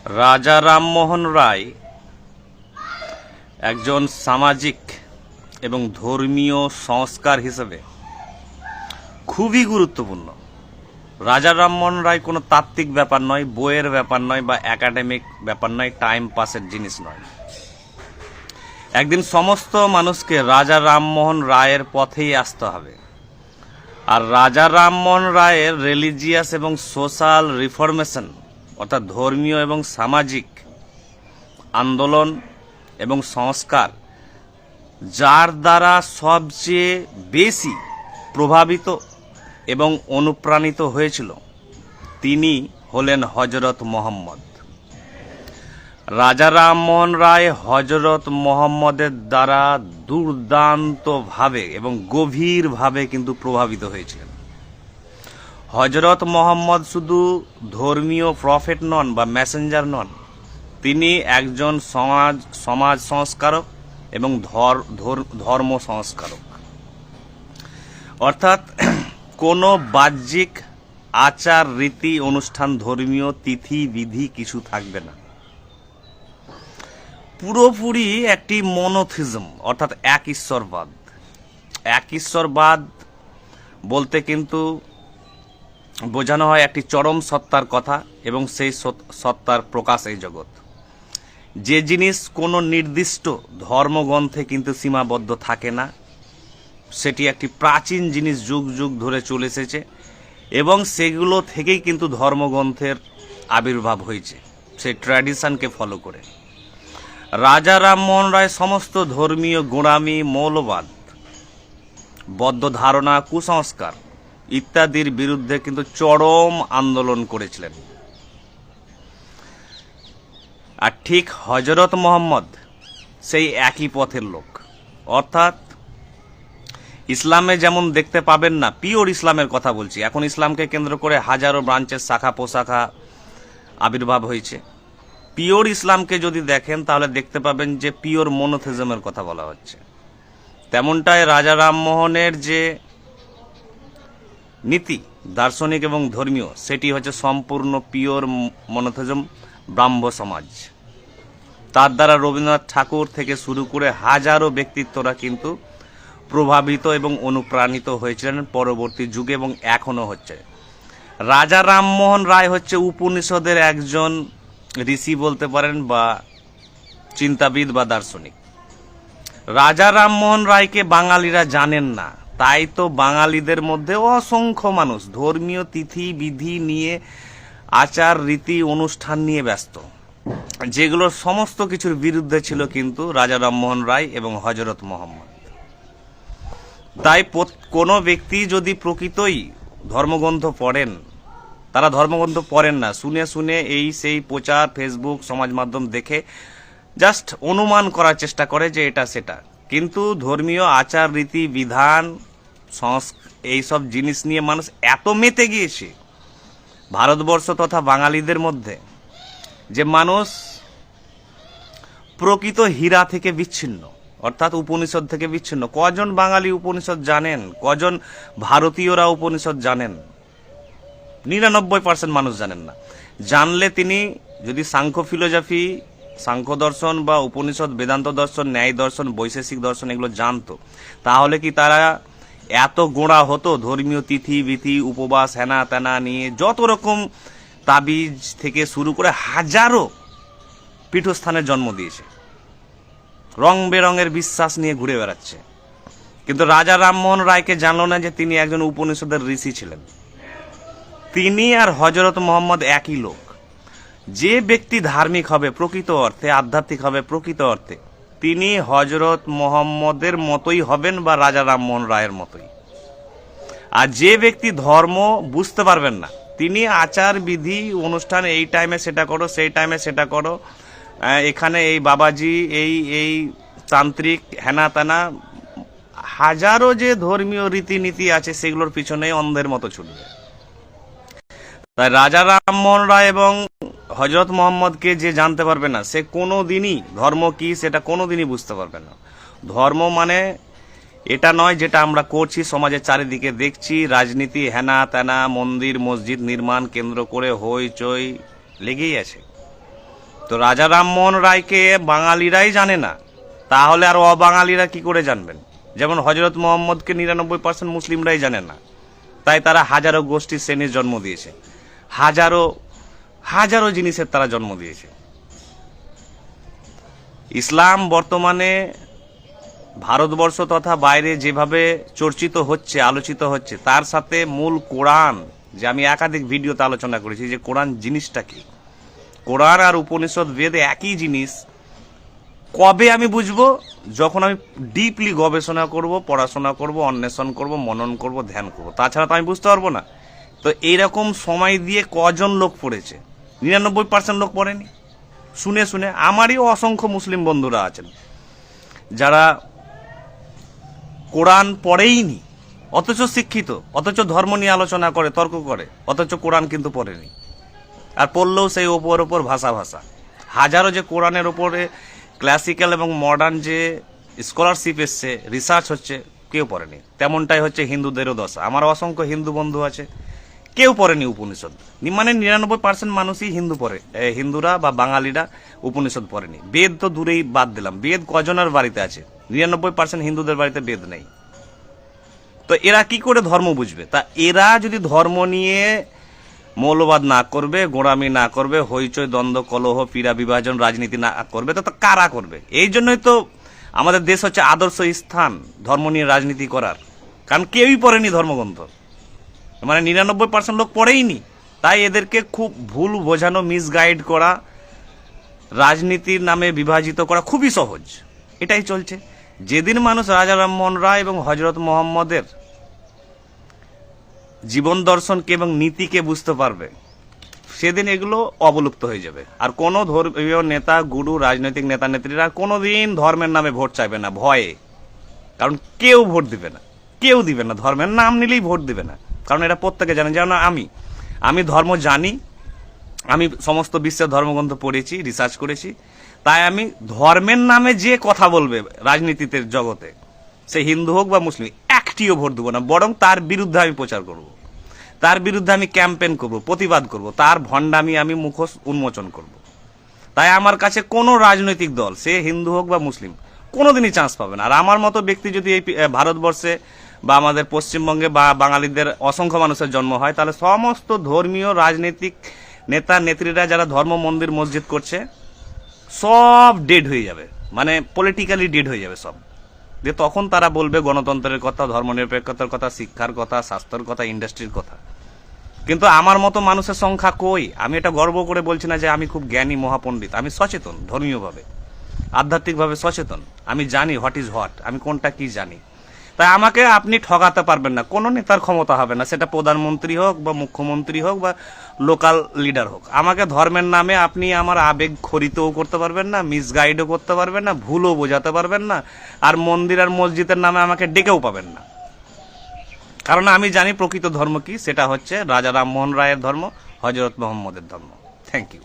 রাজা রামমোহন রায় একজন সামাজিক এবং ধর্মীয় সংস্কার হিসেবে খুবই গুরুত্বপূর্ণ। রাজা রামমোহন রায় কোনো তাত্ত্বিক ব্যাপার নয়, বইয়ের ব্যাপার নয়, বা একাডেমিক ব্যাপার নয়, টাইম পাসের জিনিস নয়। একদিন সমস্ত মানুষকে রাজা রামমোহন রায়ের পথেই আসতে হবে। আর রাজা রামমোহন রায়ের রিলিজিয়াস এবং সোশ্যাল রিফরমেশন, অর্থাৎ ধর্মীয় এবং সামাজিক আন্দোলন এবং সংস্কার যার দ্বারা সবচেয়ে বেশি প্রভাবিত এবং অনুপ্রাণিত হয়েছিল তিনি হলেন হযরত মুহাম্মদ। রাজা রামমোহন রায় হযরত মুহাম্মদের দ্বারা দুর্দান্তভাবে এবং গভীরভাবে কিন্তু প্রভাবিত হয়েছিলেন। হযরত মুহাম্মদ শুধু ধর্মীয় প্রফেট নন বা মেসেঞ্জার নন, তিনি একজন সমাজ সংস্কারক এবং ধর্ম সংস্কারক। অর্থাৎ কোনো বাহ্যিক আচার রীতি অনুষ্ঠান, ধর্মীয় তিথি বিধি কিছু থাকবে না। পুরোপুরি একটি মনোথিজম, অর্থাৎ এক ঈশ্বরবাদ। এক ঈশ্বরবাদ বলতে কিন্তু বোঝানো হয় একটি চরম সত্তার কথা এবং সেই সত্তার প্রকাশ এই জগৎ। যে জিনিস কোনো নির্দিষ্ট ধর্মগ্রন্থে কিন্তু সীমাবদ্ধ থাকে না, সেটি একটি প্রাচীন জিনিস, যুগ যুগ ধরে চলে এসেছে এবং সেগুলো থেকেই কিন্তু ধর্মগ্রন্থের আবির্ভাব হয়েছে, সেই ট্র্যাডিশনকে ফলো করে। রাজা রামমোহন রায় সমস্ত ধর্মীয় গোঁড়ামি, মৌলবাদ, বদ্ধ ধারণা, কুসংস্কার ইত্যাদির বিরুদ্ধে কিন্তু চরম আন্দোলন করেছিলেন। আর ঠিক হযরত মুহাম্মদ সেই একই পথের লোক। অর্থাৎ ইসলামে যেমন দেখতে পাবেন না, পিওর ইসলামের কথা বলছি, এখন ইসলামকে কেন্দ্র করে হাজারো ব্রাঞ্চের শাখা পোশাখা আবির্ভাব হয়েছে। পিওর ইসলামকে যদি দেখেন তাহলে দেখতে পাবেন যে পিওর মনোথিজমের কথা বলা হচ্ছে। তেমনটাই রাজা রামমোহনের যে নীতি, দার্শনিক এবং ধর্মীয়, সেটি হচ্ছে সম্পূর্ণ পিওর মনোথিজম, ব্রাহ্ম সমাজ। তার দ্বারা রবীন্দ্রনাথ ঠাকুর থেকে শুরু করে হাজারো ব্যক্তিত্বরা কিন্তু প্রভাবিত এবং অনুপ্রাণিত হয়েছিলেন পরবর্তী যুগে এবং এখনো হচ্ছে। রাজা রামমোহন রায় হচ্ছে উপনিষদের একজন ঋষি বলতে পারেন, বা চিন্তাবিদ বা দার্শনিক। রাজা রামমোহন রায়কে বাঙালিরা জানেন না, তাই তো বাঙালিদের মধ্যে অসংখ্য মানুষ ধর্মীয় তিথি বিধি নিয়ে, আচার রীতি অনুষ্ঠান নিয়ে ব্যস্ত, যেগুলো সমস্ত কিছুর বিরুদ্ধে ছিল কিন্তু রাজা রামমোহন রায় এবং হযরত মুহাম্মদ। তাই কোনো ব্যক্তি যদি প্রকৃতই ধর্মগ্রন্থ পড়েন, তারা ধর্মগ্রন্থ পড়েন না, শুনে শুনে এই সেই প্রচার, ফেসবুক, সমাজ মাধ্যম দেখে জাস্ট অনুমান করার চেষ্টা করে যে এটা সেটা। কিন্তু ধর্মীয় আচার রীতি বিধান, এইসব জিনিস নিয়ে মানুষ এত মেতে গিয়েছে ভারতবর্ষ তথা বাঙালিদের মধ্যে, যে মানুষ প্রকৃত হীরা থেকে বিচ্ছিন্ন, অর্থাৎ উপনিষদ থেকে বিচ্ছিন্ন। কজন বাঙালি উপনিষদ জানেন? কজন ভারতীয়রা উপনিষদ জানেন? 99% মানুষ জানেন না। জানলে তিনি যদি সাংখ্য ফিলোসফি, সাংখ্য দর্শন বা উপনিষদ, বেদান্ত দর্শন, ন্যায় দর্শন, বৈশেষিক দর্শন এগুলো জানতো, তাহলে কি তারা এত গোঁড়া হতো? ধর্মীয় তিথি বিথি, উপবাস, হেনা তেনা নিয়ে যত রকম তাবিজ থেকে শুরু করে হাজারো পীঠস্থানের জন্ম দিয়েছে, রং বেরঙের বিশ্বাস নিয়ে ঘুরে বেড়াচ্ছে। কিন্তু রাজা রামমোহন রায়কে জানলো না যে তিনি একজন উপনিষদের ঋষি ছিলেন। তিনি আর হযরত মুহাম্মদ একই লোক। যে ব্যক্তি ধার্মিক হবে প্রকৃত অর্থে, আধ্যাত্মিক হবে প্রকৃত অর্থে, তিনি হযরত মুহাম্মদের মতোই হবেন বা রাজা রামমোহন রায়ের মতোই। আর যে ব্যক্তি ধর্ম বুঝতে পারবেন না, তিনি আচার বিধি অনুষ্ঠান, এই টাইমে সেটা করো, সেই টাইমে সেটা করো, এখানে এই বাবাজি, এই তান্ত্রিক, হেনা তেনা, হাজারো যে ধর্মীয় রীতিনীতি আছে সেগুলোর পিছনে অন্ধের মতো ছুটবে। তাই রাজা রামমোহন রায় এবং হযরত মুহাম্মদকে যে জানতে পারবে না, সে কোনোদিনই ধর্ম কি সেটা কোনোদিনই বুঝতে পারবে না। ধর্ম মানে এটা নয় যেটা আমরা করছি, সমাজের চারিদিকে দেখছি, রাজনীতি, হেনা তেনা, মন্দির মসজিদ নির্মাণ কেন্দ্র করে হইচই লেগেই আছে। তো রাজা রামমোহন রায়কে বাঙালিরাই জানে না, তাহলে আর অবাঙালিরা কি করে জানবেন? যেমন হজরত মোহাম্মদকে 99% মুসলিমরাই জানে না, তাই তারা হাজারো গোষ্ঠীর শ্রেণীর জন্ম দিয়েছে, হাজারো হাজারো জিনিসের তারা জন্ম দিয়েছে। ইসলাম বর্তমানে ভারতবর্ষ তথা বাইরে যেভাবে চর্চিত হচ্ছে, আলোচিত হচ্ছে, তার সাথে মূল কোরআন, যে আমি একাধিক ভিডিওতে আলোচনা করেছি যে কোরআন জিনিসটা কি, কোরআন আর উপনিষদ বেদ একই জিনিস। কবে আমি বুঝবো? যখন আমি ডিপলি গবেষণা করব, পড়াশোনা করব, অন্বেষণ করব, মনন করব, ধ্যান করব, তাছাড়া তো আমি বুঝতে পারবো না। তো এইরকম সময় দিয়ে কজন লোক পড়েছে? 99% লোক পড়েনি। শুনে শুনে আমারই অসংখ্য মুসলিম বন্ধুরা আছেন যারা কোরআন পড়েইনি, অথচ শিক্ষিত, অথচ ধর্ম নিয়ে আলোচনা করে, তর্ক করে, অথচ কোরআন কিন্তু পড়েনি। আর পড়লেও সেই ওপর ভাষা। হাজারো যে কোরআনের ওপরে ক্লাসিক্যাল এবং মডার্ন যে স্কলারশিপ এসছে, রিসার্চ হচ্ছে, কেউ পড়েনি। তেমনটাই হচ্ছে হিন্দুদেরও দশা। আমার অসংখ্য হিন্দু বন্ধু আছে, কেউ পড়েনি উপনিষদ। মানে 99% মানুষই হিন্দুরা বা বাঙালিরা উপনিষদ পড়েনি। বেদ তো দূরেই বাদ দিলাম, বেদ কজনের বাড়িতে আছে? 99% হিন্দুদের বাড়িতে বেদ নেই। তো এরা কি করে ধর্ম বুঝবে? তা এরা যদি ধর্ম নিয়ে মৌলবাদ না করবে, গোঁড়ামি না করবে, হইচই, দ্বন্দ্ব, কলহ, পীড়া, বিভাজন, রাজনীতি না করবে, তো কারা করবে? এই জন্যই তো আমাদের দেশ হচ্ছে আদর্শ স্থান ধর্ম নিয়ে রাজনীতি করার, কারণ কেউই পড়েনি ধর্মগ্রন্থ। মানে 99% লোক পড়েইনি, তাই এদেরকে খুব ভুল বোঝানো, মিসগাইড করা, রাজনীতির নামে বিভাজিত করা খুবই সহজ। এটাই চলছে। যেদিন মানুষ রাজা রামমোহন রায় এবং হজরত মোহাম্মদের জীবন দর্শনকে এবং নীতিকে বুঝতে পারবে, সেদিন এগুলো অবলুপ্ত হয়ে যাবে। আর কোনো ধর্মীয় নেতা, গুরু, রাজনৈতিক নেতা নেত্রীরা কোনোদিন ধর্মের নামে ভোট চাইবে না, ভয়ে। কারণ কেউ ভোট দিবে না, কেউ দিবে না, ধর্মের নাম নিলেই ভোট দিবে না। কারণ এটা প্রত্যেকে জানে। যেমন আমি ধর্ম জানি, আমি সমস্ত বিশ্বের ধর্মগ্রন্থ পড়েছি, রিসার্চ করেছি, তাই আমি ধর্মের নামে যে কথা বলবে রাজনীতিতে জগতে, সে হিন্দু হোক বা মুসলিম, একটিও ভোট দেবো না, বরং তার বিরুদ্ধে আমি প্রচার করব, তার বিরুদ্ধে আমি ক্যাম্পেন করব, প্রতিবাদ করব, তার ভণ্ডামি আমি মুখোশ উন্মোচন করব। তাই আমার কাছে কোনো রাজনৈতিক দল, সে হিন্দু হোক বা মুসলিম, কোনোদিনই চান্স পাবে না। আর আমার মতো ব্যক্তি যদি এই ভারতবর্ষে বা আমাদের পশ্চিমবঙ্গে বা বাঙালিদের অসংখ্য মানুষের জন্ম হয়, তাহলে সমস্ত ধর্মীয় রাজনৈতিক নেতা নেত্রীরা যারা ধর্ম, মন্দির, মসজিদ করছে, সব ডেড হয়ে যাবে, মানে পলিটিক্যালি ডেড হয়ে যাবে সব। যে তখন তারা বলবে গণতন্ত্রের কথা, ধর্মনিরপেক্ষতার কথা, শিক্ষার কথা, স্বাস্থ্যের কথা, ইন্ডাস্ট্রির কথা। কিন্তু আমার মতো মানুষের সংখ্যা কই? আমি এটা গর্ব করে বলছি না যে আমি খুব জ্ঞানী মহাপণ্ডিত, আমি সচেতন, ধর্মীয়ভাবে, আধ্যাত্মিকভাবে সচেতন। আমি জানি হোয়াট ইজ হোয়াট, আমি কোনটা কি জানি। তাই আমাকে আপনি ঠকাতে পারবেন না, কোনো নেতার ক্ষমতা হবে না, সেটা প্রধানমন্ত্রী হোক বা মুখ্যমন্ত্রী হোক বা লোকাল লিডার হোক। আমাকে ধর্মের নামে আপনি আমার আবেগ খরিতও করতে পারবেন না, মিসগাইডও করতে পারবেন না, ভুলও বোঝাতে পারবেন না, আর মন্দির আর মসজিদের নামে আমাকে ডেকেও পাবেন না। কারণ আমি জানি প্রকৃত ধর্ম কি, সেটা হচ্ছে রাজা রামমোহন রায়ের ধর্ম, হজরত মোহাম্মদের ধর্ম। Thank you.